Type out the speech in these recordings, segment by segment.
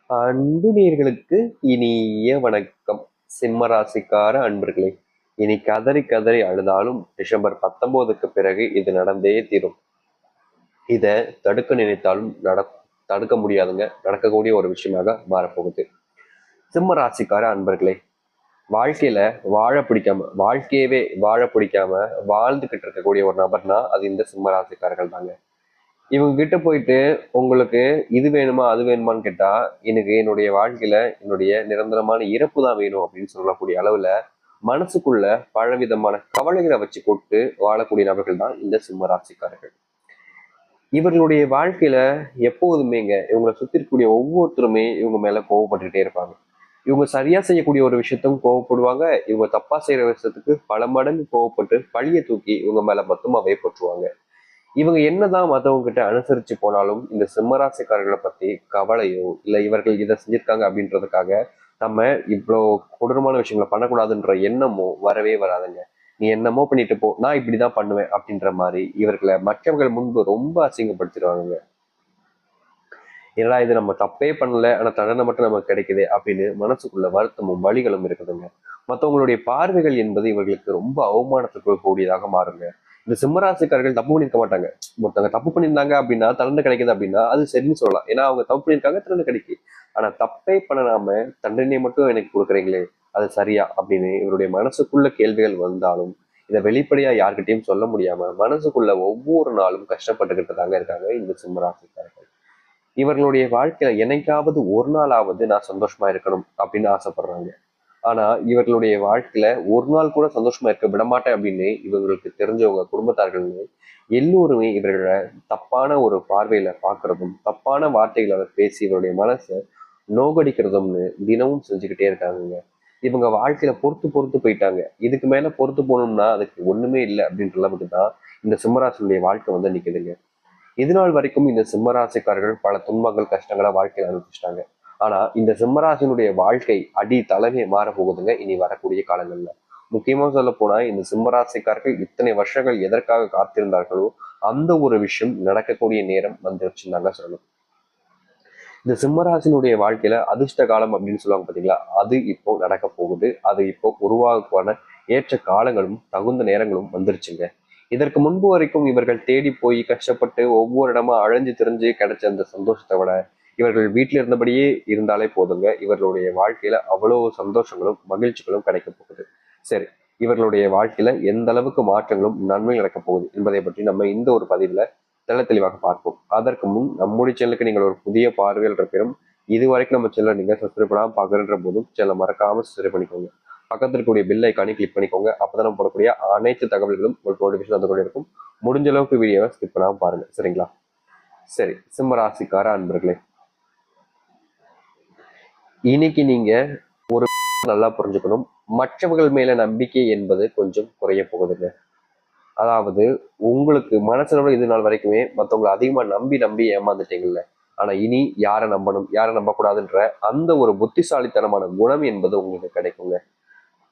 அன்பு நேயர்களுக்கு இனிய வணக்கம். சிம்ம ராசிக்கார அன்பர்களே, இனி கதறி கதறி அழுதாலும் டிசம்பர் 19க்கு பிறகு இது நடந்தே தீரும். இத தடுக்க நினைத்தாலும் தடுக்க முடியாதுங்க. நடக்கக்கூடிய ஒரு விஷயமாக மாறப்போகுது. சிம்ம ராசிக்கார அன்பர்களே, வாழ்க்கையில வாழ்க்கையவே வாழ பிடிக்காம வாழ்ந்துகிட்டு இருக்கக்கூடிய ஒரு நபர்னா அது இந்த சிம்ம ராசிக்காரர்கள் தாங்க. இவங்க கிட்ட போயிட்டு உங்களுக்கு இது வேணுமா அது வேணுமான்னு கேட்டா, எனக்கு என்னுடைய வாழ்க்கையில என்னுடைய நிரந்தரமான இறப்பு தான் வேணும் அப்படின்னு சொல்லக்கூடிய அளவுல மனசுக்குள்ள பலவிதமான கவலைகளை வச்சு போட்டு வாழக்கூடிய நபர்கள் தான் இந்த சிம்ம ராசிக்காரர்கள். இவர்களுடைய வாழ்க்கையில எப்போதுமேங்க இவங்களை சுத்தி இருக்கக்கூடிய ஒவ்வொருத்தருமே இவங்க மேல கோவப்பட்டுக்கிட்டே இருப்பாங்க. இவங்க சரியா செய்யக்கூடிய ஒரு விஷயத்தும் கோவப்படுவாங்க. இவங்க தப்பா செய்யற விஷயத்துக்கு பல மடங்கு கோவப்பட்டு பழிய தூக்கி இவங்க மேல மொத்தமாவே போட்டுருவாங்க. இவங்க என்னதான் மத்தவங்க கிட்ட அனுசரிச்சு போனாலும் இந்த சிம்மராசிக்காரர்களை பத்தி கவலையோ இல்ல இவர்கள் இதை செஞ்சிருக்காங்க அப்படின்றதுக்காக நம்ம இவ்வளோ கொடூரமான விஷயங்களை பண்ணக்கூடாதுன்ற எண்ணமோ வரவே வராதுங்க. நீ என்னமோ பண்ணிட்டு போ, நான் இப்படிதான் பண்ணுவேன் அப்படின்ற மாதிரி இவர்களை மற்றவர்கள் முன்பு ரொம்ப அசிங்கப்படுத்திடுவாங்க. ஏன்னா இது நம்ம தப்பே பண்ணல ஆனா தண்டனை மட்டும் நமக்கு கிடைக்குது அப்படின்னு மனசுக்குள்ள வருத்தமும் வலிகளும் இருக்குதுங்க. மற்றவங்களுடைய பார்வைகள் என்பது இவர்களுக்கு ரொம்ப அவமானத்துக்கு கூடியதாக மாறுங்க. இந்த சிம்மராசிக்காரர்கள் தப்பு பண்ணிருக்க மாட்டாங்க. ஒருத்தவங்க தப்பு பண்ணியிருந்தாங்க அப்படின்னா தண்டனை கிடைக்குது அப்படின்னா அது சரின்னு சொல்லலாம். ஏன்னா அவங்க தப்பு பண்ணியிருக்காங்க, தண்டனை கிடைக்கும். ஆனா தப்பே பண்ணாம தண்டனை மட்டும் எனக்கு கொடுக்குறீங்களே, அது சரியா அப்படின்னு இவருடைய மனசுக்குள்ள கேள்விகள் வந்தாலும் இதை வெளிப்படையா யார்கிட்டயும் சொல்ல முடியாம மனசுக்குள்ள ஒவ்வொரு நாளும் கஷ்டப்பட்டுக்கிட்டு தாங்க இருக்காங்க இந்த சிம்மராசிக்காரர்கள். இவர்களுடைய வாழ்க்கையில என்னைக்காவது ஒரு நாளாவது நான் சந்தோஷமா இருக்கணும் அப்படின்னு ஆசைப்படுறாங்க. ஆனா இவர்களுடைய வாழ்க்கையில ஒரு நாள் கூட சந்தோஷமா இருக்க விடமாட்டேன் அப்படின்னு இவங்களுக்கு தெரிஞ்சவங்க குடும்பத்தார்கள்னு எல்லோருமே இவர்களை தப்பான ஒரு பார்வையில பாக்குறதும் தப்பான வார்த்தைகளை பேசி இவருடைய மனசை நோகடிக்கிறதும்னு தினமும் செஞ்சுக்கிட்டே இருக்காங்க. இவங்க வாழ்க்கையில பொறுத்து பொறுத்து போயிட்டாங்க. இதுக்கு மேல பொறுத்து போகணும்னா அதுக்கு ஒண்ணுமே இல்லை அப்படின்ற அளவுக்கு தான் இந்த சிம்மராசனுடைய வாழ்க்கை வந்து நிக்குதுங்க. இது நாள் வரைக்கும் இந்த சிம்மராசிக்காரர்கள் பல துன்பங்கள் கஷ்டங்களா வாழ்க்கையில அனுபவிச்சிட்டாங்க. ஆனா இந்த சிம்மராசினுடைய வாழ்க்கை அடி தலைமை மாற போகுதுங்க இனி வரக்கூடிய காலங்கள்ல. முக்கியமா சொல்ல போனா இந்த சிம்மராசிக்காரர்கள் இத்தனை வருஷங்கள் எதற்காக காத்திருந்தார்களோ அந்த ஒரு விஷயம் நடக்கக்கூடிய நேரம் வந்துருச்சுன்னு சொல்லணும். இந்த சிம்மராசினுடைய வாழ்க்கையில அதிர்ஷ்ட காலம் அப்படின்னு சொல்லுவாங்க பாத்தீங்களா, அது இப்போ நடக்க போகுது. அது இப்போ உருவாக்குவான ஏற்ற காலங்களும் தகுந்த நேரங்களும் வந்துருச்சுங்க. இதற்கு முன்பு வரைக்கும் இவர்கள் தேடி போய் கஷ்டப்பட்டு ஒவ்வொரு இடமா அழைஞ்சு திரிஞ்சு கிடைச்ச அந்த சந்தோஷத்தை விட இவர்கள் வீட்டில் இருந்தபடியே இருந்தாலே போதுங்க. இவர்களுடைய வாழ்க்கையில அவ்வளவு சந்தோஷங்களும் மகிழ்ச்சிகளும் கிடைக்க போகுது. சரி, இவர்களுடைய வாழ்க்கையில எந்த அளவுக்கு மாற்றங்களும் நன்மை நடக்க போகுது என்பதை பற்றி நம்ம இந்த ஒரு பதிவுல தெளிவாக பார்ப்போம். அதற்கு முன் நம்முடைய சேனலுக்கு நீங்கள் ஒரு புதிய பார்வையில் இருப்பினும் இது வரைக்கும் நம்ம சேனலை நீங்க சப்ஸ்கிரைப் பண்ணாம பாக்குறன்ற போதும் சேனலை மறக்காம சப்ஸ்கிரைப் பண்ணிக்கோங்க. பக்கத்தில் இருக்கக்கூடிய பெல் ஐக்கானை கிளிக் பண்ணிக்கோங்க. அப்பதான் நம்ம போடக்கூடிய அனைத்து தகவல்களும் உங்களுக்கு நோட்டிபிகேஷன் வந்து கொண்டே இருக்கும். முடிஞ்ச அளவுக்கு வீடியோவை ஸ்கிப் பண்ணாம பாருங்க, சரிங்களா? சரி, சிம்ம ராசிக்கார அன்பர்களே, இன்னைக்கு நீங்க ஒரு நல்லா புரிஞ்சுக்கணும். மற்றவர்கள் மேல நம்பிக்கை என்பது கொஞ்சம் குறைய போகுதுங்க. அதாவது உங்களுக்கு மனசுல இது நாள் வரைக்குமே மற்றவங்களை அதிகமா நம்பி நம்பி ஏமாந்துட்டீங்கல்ல. ஆனா இனி யாரை நம்பணும் யாரை நம்பக்கூடாதுன்ற அந்த ஒரு புத்திசாலித்தனமான குணம் என்பது உங்களுக்கு கிடைக்குங்க.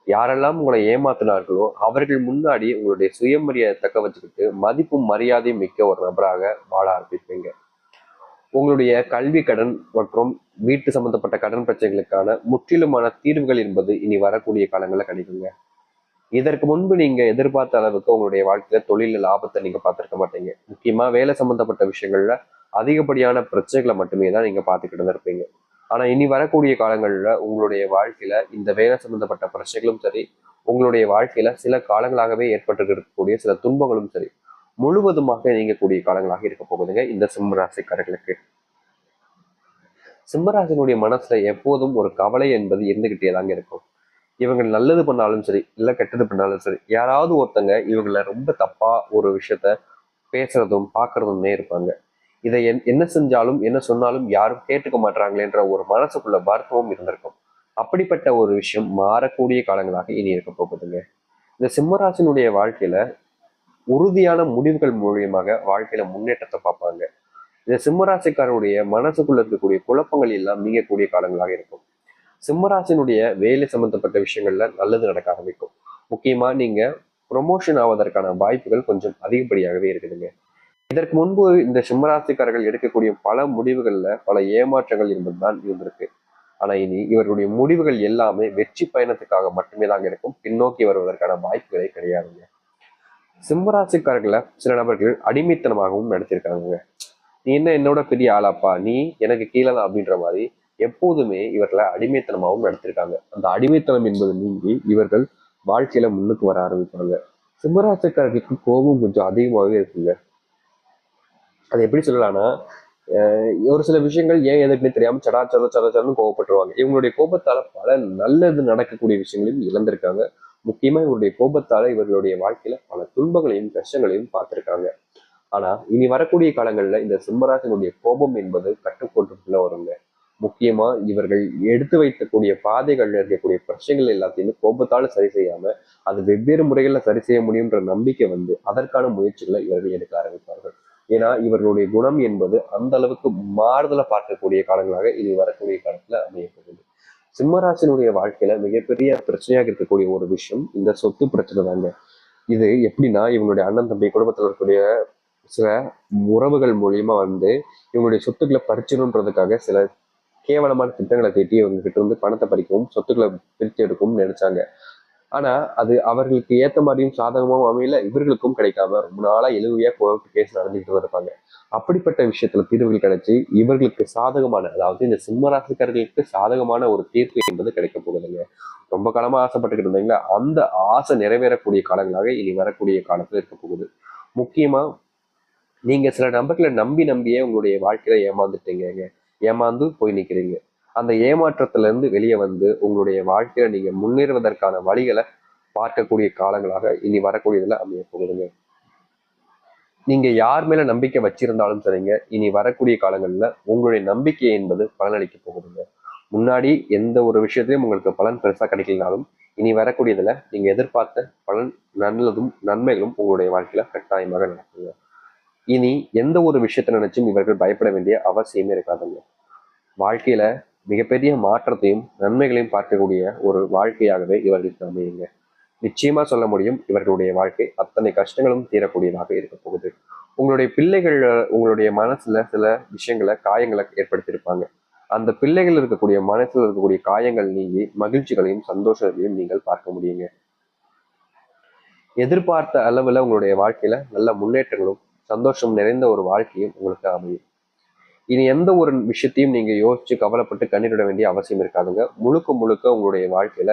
யாரெல்லாம் உங்களை ஏமாத்தினார்களோ அவர்கள் முன்னாடி உங்களுடைய சுயமரியாதை தக்க வச்சுக்கிட்டு மதிப்பும் மரியாதையும் மிக்க ஒரு நபராக வாழ ஆரம்பிப்பீங்க. உங்களுடைய கல்வி கடன் மற்றும் வீட்டு சம்பந்தப்பட்ட கடன் பிரச்சனைகளுக்கான முற்றிலுமான தீர்வுகள் என்பது இனி வரக்கூடிய காலங்களில் கிடைக்குங்க. இதற்கு முன்பு நீங்க எதிர்பார்த்த அளவுக்கு உங்களுடைய வாழ்க்கையில தொழில லாபத்தை நீங்க பார்த்திருக்க மாட்டீங்க. முக்கியமா வேலை சம்பந்தப்பட்ட விஷயங்கள்ல அதிகப்படியான பிரச்சனைகளை மட்டுமே தான் நீங்க பார்த்துக்கிட்டு தான் இருப்பீங்க. ஆனா இனி வரக்கூடிய காலங்கள்ல உங்களுடைய வாழ்க்கையில இந்த வேலை சம்பந்தப்பட்ட பிரச்சனைகளும் சரி, உங்களுடைய வாழ்க்கையில சில காலங்களாகவே ஏற்பட்டு இருக்கக்கூடிய சில துன்பங்களும் சரி, முழுவதுமாக நீங்கக்கூடிய காலங்களாக இருக்க போகுதுங்க இந்த சிம்மராசிக்காரர்களுக்கு. சிம்மராசினுடைய மனசுல எப்போதும் ஒரு கவலை என்பது இருந்துகிட்டே தாங்க இருக்கும். இவங்க நல்லது பண்ணாலும் சரி இல்ல கெட்டது பண்ணாலும் சரி, யாராவது ஒருத்தங்க இவங்களை ரொம்ப தப்பா ஒரு விஷயத்த பேசுறதும் பாக்குறதுமே இருப்பாங்க. இதை என்ன செஞ்சாலும் என்ன சொன்னாலும் யாரும் கேட்டுக்க மாட்டாங்களேன்ற ஒரு மனசுக்குள்ள வருத்தமும் இருந்திருக்கும். அப்படிப்பட்ட ஒரு விஷயம் மாறக்கூடிய காலங்களாக இனி இருக்க போகுதுங்க. இந்த சிம்மராசினுடைய வாழ்க்கையில உறுதியான முடிவுகள் மூலியமாக வாழ்க்கையில முன்னேற்றத்தை பார்ப்பாங்க. இந்த சிம்மராசிக்காரருடைய மனசுக்குள்ள இருக்கக்கூடிய குழப்பங்கள் எல்லாம் நீங்கக்கூடிய காலங்களாக இருக்கும். சிம்மராசினுடைய வேலை சம்பந்தப்பட்ட விஷயங்கள்ல நல்லது நடக்க ஆரம்பிக்கும். முக்கியமா நீங்க ப்ரொமோஷன் ஆவதற்கான வாய்ப்புகள் கொஞ்சம் அதிகப்படியாகவே இருக்குதுங்க. இதற்கு முன்பு இந்த சிம்மராசிக்காரர்கள் எடுக்கக்கூடிய பல முடிவுகள்ல பல ஏமாற்றங்கள் என்பதுதான் இருந்திருக்கு. ஆனா இனி இவர்களுடைய முடிவுகள் எல்லாமே வெற்றி பயணத்துக்காக மட்டுமே தாங்க இருக்கும். பின்னோக்கி வருவதற்கான வாய்ப்புகளே கிடையாதுங்க. சிம்மராசிக்காரர்களை சில நபர்கள் அடிமைத்தனமாகவும் நடத்திருக்காங்க. நீ என்ன என்னோட பெரிய ஆளாப்பா, நீ எனக்கு கீழே தான் அப்படின்ற மாதிரி எப்போதுமே இவர்களை அடிமைத்தனமாகவும் நடத்திருக்காங்க. அந்த அடிமைத்தனம் என்பது நீங்கி இவர்கள் வாழ்க்கையில முன்னுக்கு வர ஆரம்பிப்பாங்க. சிம்மராசிக்காரர்களுக்கு கோபம் கொஞ்சம் அதிகமாகவே இருக்குங்க. அது எப்படி சொல்லலாம்னா, ஒரு சில விஷயங்கள் ஏன் எதுக்குன்னு தெரியாம சடாச்சரன்னு கோவப்பட்டுருவாங்க. இவங்களுடைய கோபத்தால பல நல்லது நடக்கக்கூடிய விஷயங்களையும் இழந்திருக்காங்க. முக்கியமா இவருடைய கோபத்தால இவர்களுடைய வாழ்க்கையில பல துன்பங்களையும் கஷ்டங்களையும் பார்த்திருக்காங்க. ஆனா இனி வரக்கூடிய காலங்கள்ல இந்த சிம்மராசினுடைய கோபம் என்பது கட்டுக்கோட்டுக்குள்ள வருங்க. முக்கியமா இவர்கள் எடுத்து வைக்கக்கூடிய பாதைகள்ல இருக்கக்கூடிய பிரச்சனைகள் எல்லாத்தையுமே கோபத்தால சரி செய்யாம அது வெவ்வேறு முறைகள்ல சரி செய்ய முடியும்ன்ற நம்பிக்கை வந்து அதற்கான முயற்சிகளை இவர்கள் எடுக்க ஆரம்பிப்பார்கள். ஏன்னா இவர்களுடைய குணம் என்பது அந்த அளவுக்கு மாறுதலை பார்க்கக்கூடிய காலங்களாக இனி வரக்கூடிய காலத்துல அமையப்படுது. சிம்மராசினுடைய வாழ்க்கையில மிகப்பெரிய பிரச்சனையாக இருக்கக்கூடிய ஒரு விஷயம் இந்த சொத்து பிரச்சனை தாங்க. இது எப்படின்னா இவங்களுடைய அண்ணன் தம்பி குடும்பத்தில் இருக்கக்கூடிய சில உறவுகள் மூலியமா வந்து இவங்களுடைய சொத்துக்களை பறிச்சிடணுன்றதுக்காக சில கேவலமான திட்டங்களை தீட்டி இவங்க கிட்ட இருந்து பணத்தை பறிக்கவும் சொத்துக்களை பிரித்து எடுக்கவும் நினைச்சாங்க. ஆனா அது அவர்களுக்கு ஏத்த மாதிரியும் சாதகமாகவும் அமையல, இவர்களுக்கும் கிடைக்காம ரொம்ப நாளா எழுவையா கோர்ட் கேஸ் நடந்துகிட்டு இருப்பாங்க. அப்படிப்பட்ட விஷயத்துல தீர்வுகள் கிடைச்சி இவர்களுக்கு சாதகமான, அதாவது இந்த சிம்மராசிக்காரர்களுக்கு சாதகமான ஒரு தீர்ப்பு என்பது கிடைக்க போகுதுங்க. ரொம்ப காலமா ஆசைப்பட்டுக்கிட்டு இருந்தீங்களா, அந்த ஆசை நிறைவேறக்கூடிய காலங்களாக இனி வரக்கூடிய காலத்துல இருக்க போகுது. முக்கியமா நீங்க சில நபர்களை நம்பியே உங்களுடைய வாழ்க்கையில ஏமாந்துட்டீங்க, ஏமாந்து போய் நிக்கிறீங்க. அந்த ஏமாற்றத்துல இருந்து வெளியே வந்து உங்களுடைய வாழ்க்கையில நீங்க முன்னேறுவதற்கான வழிகளை பார்க்கக்கூடிய காலங்களாக இனி வரக்கூடியதுல அமைய போகுதுங்க. நீங்க யார் மேல நம்பிக்கை வச்சிருந்தாலும் சரிங்க, இனி வரக்கூடிய காலங்கள்ல உங்களுடைய நம்பிக்கை என்பது பலனளிக்க போகுதுங்க. முன்னாடி எந்த ஒரு விஷயத்தையும் உங்களுக்கு பலன் பெருசா கிடைக்கலனாலும் இனி வரக்கூடியதுல நீங்க எதிர்பார்த்த பலன் நல்லதும் நன்மைகளும் உங்களுடைய வாழ்க்கையில கட்டாயமாக நடக்குங்க. இனி எந்த ஒரு விஷயத்தை நினைச்சும் இவர்கள் பயப்பட வேண்டிய அவசியமே இருக்காதுங்க. வாழ்க்கையில மிகப்பெரிய மாற்றத்தையும் நன்மைகளையும் பார்க்கக்கூடிய ஒரு வாழ்க்கையாகவே இவர்களுக்கு அமையுங்க. நிச்சயமா சொல்ல முடியும், இவர்களுடைய வாழ்க்கை அத்தனை கஷ்டங்களும் தீரக்கூடியதாக இருக்க போகுது. உங்களுடைய பிள்ளைகள் உங்களுடைய மனசுல சில விஷயங்களை காயங்களை ஏற்படுத்தியிருப்பாங்க. அந்த பிள்ளைகள் இருக்கக்கூடிய மனசுல இருக்கக்கூடிய காயங்கள் நீங்கி மகிழ்ச்சிகளையும் சந்தோஷத்தையும் நீங்கள் பார்க்க முடியுங்க. எதிர்பார்த்த அளவுல உங்களுடைய வாழ்க்கையில நல்ல முன்னேற்றங்களும் சந்தோஷம் நிறைந்த ஒரு வாழ்க்கையும் உங்களுக்கு அமையும். இனி எந்த ஒரு விஷயத்தையும் நீங்க யோசிச்சு கவலைப்பட்டு கண்ணீரிட வேண்டிய அவசியம் இருக்காதுங்க. முழுக்க முழுக்க உங்களுடைய வாழ்க்கையில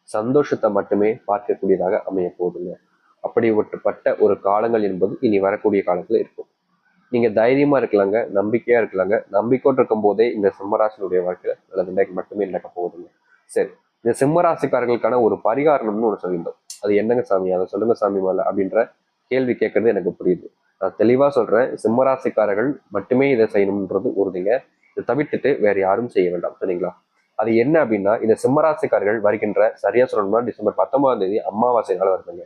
சந்தோஷத்தை மட்டுமே பார்க்கக்கூடியதாக அமைய போகுதுங்க. அப்படி ஒட்டுப்பட்ட ஒரு காலங்கள் என்பது இனி வரக்கூடிய காலத்துல இருக்கும். நீங்க தைரியமா இருக்கலாங்க, நம்பிக்கையா இருக்கலாங்க. நம்பிக்கையோடு இருக்கும் போதே இந்த சிம்மராசினுடைய வாழ்க்கையில நல்லது மட்டுமே நடக்க போகுதுங்க. சரி, இந்த சிம்மராசிக்காரர்களுக்கான ஒரு பரிகாரம்னு ஒன்று சொல்லியிருந்தோம். அது என்னங்க சாமி, அதை சொல்லுங்க சாமி மேல அப்படின்ற கேள்வி கேட்கறது எனக்கு புரியுது. நான் தெளிவா சொல்றேன், சிம்மராசிக்காரர்கள் மட்டுமே இதை செய்யணும்ன்றது உறுதிங்க. இதை தவிர்த்துட்டு வேற யாரும் செய்ய வேண்டாம், சரிங்களா? அது என்ன அப்படின்னா, இந்த சிம்மராசிக்காரர்கள் வருகின்ற சரியா சொல்லணும்னா டிசம்பர் 19ஆம் தேதி அமாவாசை நாள் வருதுங்க.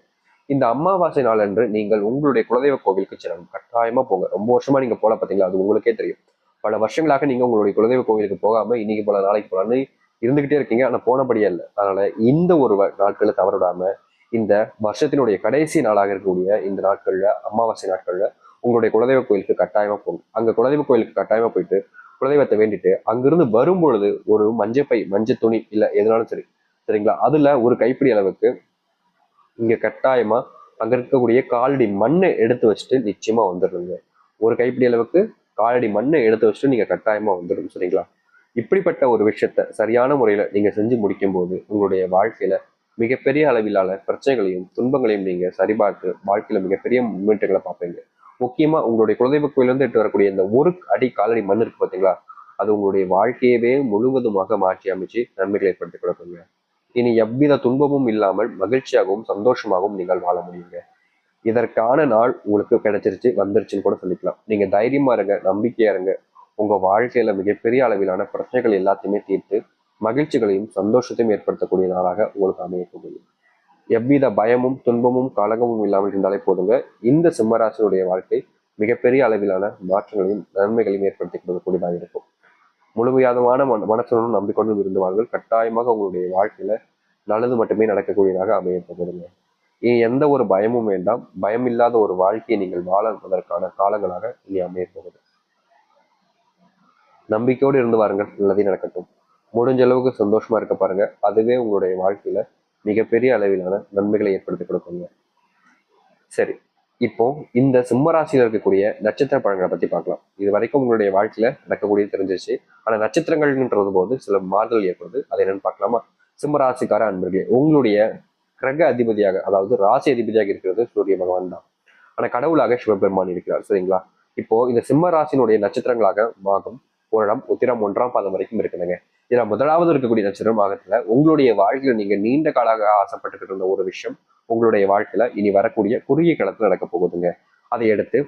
இந்த அமாவாசை நாள் அன்று நீங்கள் உங்களுடைய குலதெய்வ கோவிலுக்கு செல்லணும். கட்டாயமா போங்க. ரொம்ப வருஷமா நீங்க போல பாத்தீங்களா, அது உங்களுக்கே தெரியும். பல வருஷங்களாக நீங்க உங்களுடைய குலதெய்வ கோவிலுக்கு போகாம இன்னைக்கு போல நாளைக்கு போலான்னு இருந்துகிட்டே இருக்கீங்க. ஆனா போனபடியே இல்லை. அதனால இந்த ஒரு நாட்களை தவறிடாம இந்த வருஷத்தினுடைய கடைசி நாளாக இருக்கக்கூடிய இந்த நாட்கள்ல, அமாவாசை நாட்கள்ல உங்களுடைய குலதெய்வ கோயிலுக்கு கட்டாயமா போகும். அங்க குலதெய்வ கோயிலுக்கு கட்டாயமா போயிட்டு குலதெய்வத்தை வேண்டிட்டு அங்கிருந்து வரும் பொழுது ஒரு மஞ்சப்பை, மஞ்சள் துணி இல்ல எதுனாலும் சரி, சரிங்களா, அதுல ஒரு கைப்பிடி அளவுக்கு இங்க கட்டாயமா அங்க இருக்கக்கூடிய காலடி மண்ணை எடுத்து வச்சுட்டு நிச்சயமா வந்துடுங்க. ஒரு கைப்பிடி அளவுக்கு காலடி மண்ணை எடுத்து வச்சுட்டு நீங்க கட்டாயமா வந்துடும், சரிங்களா? இப்படிப்பட்ட ஒரு விஷயத்த சரியான முறையில நீங்க செஞ்சு முடிக்கும் போது உங்களுடைய வாழ்க்கையில மிகப்பெரிய அளவிலான பிரச்சனைகளையும் துன்பங்களையும் நீங்க சரிபார்த்து வாழ்க்கையில மிகப்பெரிய முன்னேற்றங்களை பார்ப்பீங்க. முக்கியமா உங்களுடைய குலதெய்வ கோயிலிருந்து எடுத்து வரக்கூடிய இந்த ஒரு அடி காலடி மண் இருக்கு பார்த்தீங்களா, அது உங்களுடைய வாழ்க்கையவே முழுவதுமாக மாற்றி அமைச்சு நன்மைகளை ஏற்படுத்தி கொடுக்குங்க. இனி எவ்வித துன்பமும் இல்லாமல் மகிழ்ச்சியாகவும் சந்தோஷமாகவும் நீங்கள் வாழ முடியுங்க. இதற்கான நாள் உங்களுக்கு கிடைச்சிருச்சு, வந்துருச்சுன்னு கூட சொல்லிக்கலாம். நீங்க தைரியமா இருங்க, நம்பிக்கையா இருங்க. உங்க வாழ்க்கையில மிகப்பெரிய அளவிலான பிரச்சனைகள் எல்லாத்தையுமே தீர்த்து மகிழ்ச்சிகளையும் சந்தோஷத்தையும் ஏற்படுத்தக்கூடிய நாளாக உங்களுக்கு அமைய போகுது. எவ்வித பயமும் துன்பமும் கலங்கமும் இல்லாமல் இருந்தாலே போதுங்க. இந்த சிம்மராசினுடைய வாழ்க்கை மிகப்பெரிய அளவிலான மாற்றங்களையும் நன்மைகளையும் ஏற்படுத்தி கொடுக்கக்கூடியதாக இருக்கும். முழுமையாதமான மனசுடன் நம்பிக்கொண்டும் இருந்தவார்கள் கட்டாயமாக உங்களுடைய வாழ்க்கையில நல்லது மட்டுமே நடக்கக்கூடியதாக அமைய போகுதுங்க. இனி எந்த ஒரு பயமும் வேண்டாம். பயம் இல்லாத ஒரு வாழ்க்கையை நீங்கள் வாழவதற்கான காலங்களாக இனி அமைய போகுது. நம்பிக்கையோடு இருந்து வாருங்கள், நல்லதே நடக்கட்டும். முடிஞ்ச அளவுக்கு சந்தோஷமா இருக்க பாருங்க. அதுவே உங்களுடைய வாழ்க்கையில மிகப்பெரிய அளவிலான நன்மைகளை ஏற்படுத்தி கொடுக்குங்க. சரி, இப்போ இந்த சிம்ம ராசியில இருக்கக்கூடிய நட்சத்திர பலன்களை பத்தி பார்க்கலாம். இது வரைக்கும் உங்களுடைய வாழ்க்கையில நடக்கக்கூடிய தெரிஞ்சிருச்சு. ஆனா நட்சத்திரங்கள்ன்றது போது சில மாறுதல் ஏற்படுது. அது என்னன்னு பார்க்கலாமா? சிம்ம ராசிக்கார அன்பர்களே, உங்களுடைய கிரக அதிபதியாக, அதாவது ராசி அதிபதியாக இருக்கிறது சூரிய பகவான் தான். ஆனா கடவுளாக சிவபெருமான் இருக்கிறார். சரிங்களா? இப்போ இந்த சிம்ம ராசியினுடைய நட்சத்திரங்களாக மாகம், பூரணம், உத்திரம் 1ஆம் பாதம் வரைக்கும் இருக்குதுங்க. இதுல முதலாவது இருக்கக்கூடிய நட்சத்திரம் ஆகத்துல உங்களுடைய வாழ்க்கையில நீங்க நீண்ட காலாக ஆசைப்பட்டு இருந்த ஒரு விஷயம் உங்களுடைய வாழ்க்கையில இனி வரக்கூடிய குறுகிய காலத்துல நடக்க போகுதுங்க. அதை எடுத்து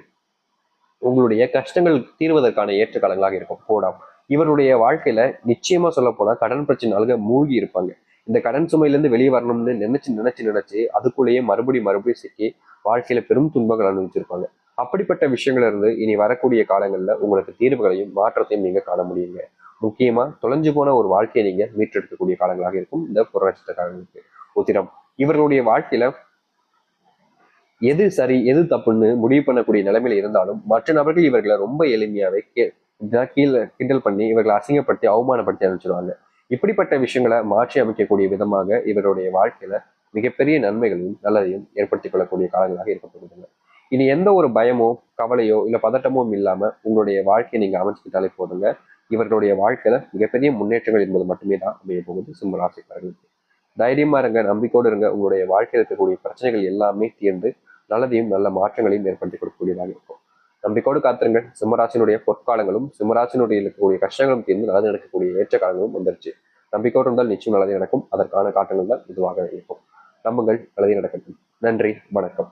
உங்களுடைய கஷ்டங்கள் தீர்வதற்கான ஏற்ற காலங்களாக இருக்கும். போடாம், இவருடைய வாழ்க்கையில நிச்சயமா சொல்ல போனா கடன் பிரச்சனைகளுக்கு மூழ்கி இருப்பாங்க. இந்த கடன் சுமையிலிருந்து வெளியே வரணும்னு நினைச்சு அதுக்குள்ளேயே மறுபடியும் சிக்கி வாழ்க்கையில பெரும் துன்பங்கள் அனுபவிச்சிருப்பாங்க. அப்படிப்பட்ட விஷயங்கள்ல இருந்து இனி வரக்கூடிய காலங்கள்ல உங்களுக்கு தீர்வுகளையும் மாற்றத்தையும் நீங்க காண முடியுங்க. முக்கியமா தொலைஞ்சு போன ஒரு வாழ்க்கையை நீங்க மீட்டெடுக்கக்கூடிய காலங்களாக இருக்கும் இந்த புற நட்சத்திரக்காரங்களுக்கு. உத்திரம், இவர்களுடைய வாழ்க்கையில எது சரி எது தப்புன்னு முடிவு பண்ணக்கூடிய நிலைமையில இருந்தாலும் மற்ற நபர்கள் இவர்களை ரொம்ப எளிமையாவே கீழே கிண்டல் பண்ணி இவர்களை அசிங்கப்படுத்தி அவமானப்படுத்தி அனுப்பிச்சிடுவாங்க. இப்படிப்பட்ட விஷயங்களை மாற்றி அமைக்கக்கூடிய விதமாக இவருடைய வாழ்க்கையில மிகப்பெரிய நன்மைகளையும் நல்லதையும் ஏற்படுத்திக் கொள்ளக்கூடிய காலங்களாக இருக்கப்படுதுங்க. இனி எந்த ஒரு பயமோ கவலையோ இல்ல பதட்டமோ இல்லாம உங்களுடைய வாழ்க்கையை நீங்க அமைச்சுக்கிட்டாலே போதுங்க. இவர்களுடைய வாழ்க்கையில மிகப்பெரிய முன்னேற்றங்கள் என்பது மட்டுமே தான் அமைய போகுது சிம்ம ராசிக்காரர்களுக்கு. தைரியமா இருங்க, நம்பிக்கையோடு இருங்க. உங்களுடைய வாழ்க்கையில் இருக்கக்கூடிய பிரச்சனைகள் எல்லாமே தீர்ந்து நல்லதையும் நல்ல மாற்றங்களையும் ஏற்படுத்தி கொடுக்கக்கூடியதாக இருக்கும். நம்பிக்கையோடு காத்திருங்கள். சிம்மராசினுடைய பொற்காலங்களும் சிம்மராசினுடைய இருக்கக்கூடிய கஷ்டங்களும் தீர்ந்து நல்லது நடக்கக்கூடிய ஏற்ற காலங்களும் வந்துருச்சு. நம்பிக்கையோடு இருந்தால் நிச்சயம் நல்லதே நடக்கும். அதற்கான காட்டங்கள் தான் இதுவாக இருக்கும். நம்புங்கள், நல்லதே நடக்கட்டும். நன்றி, வணக்கம்.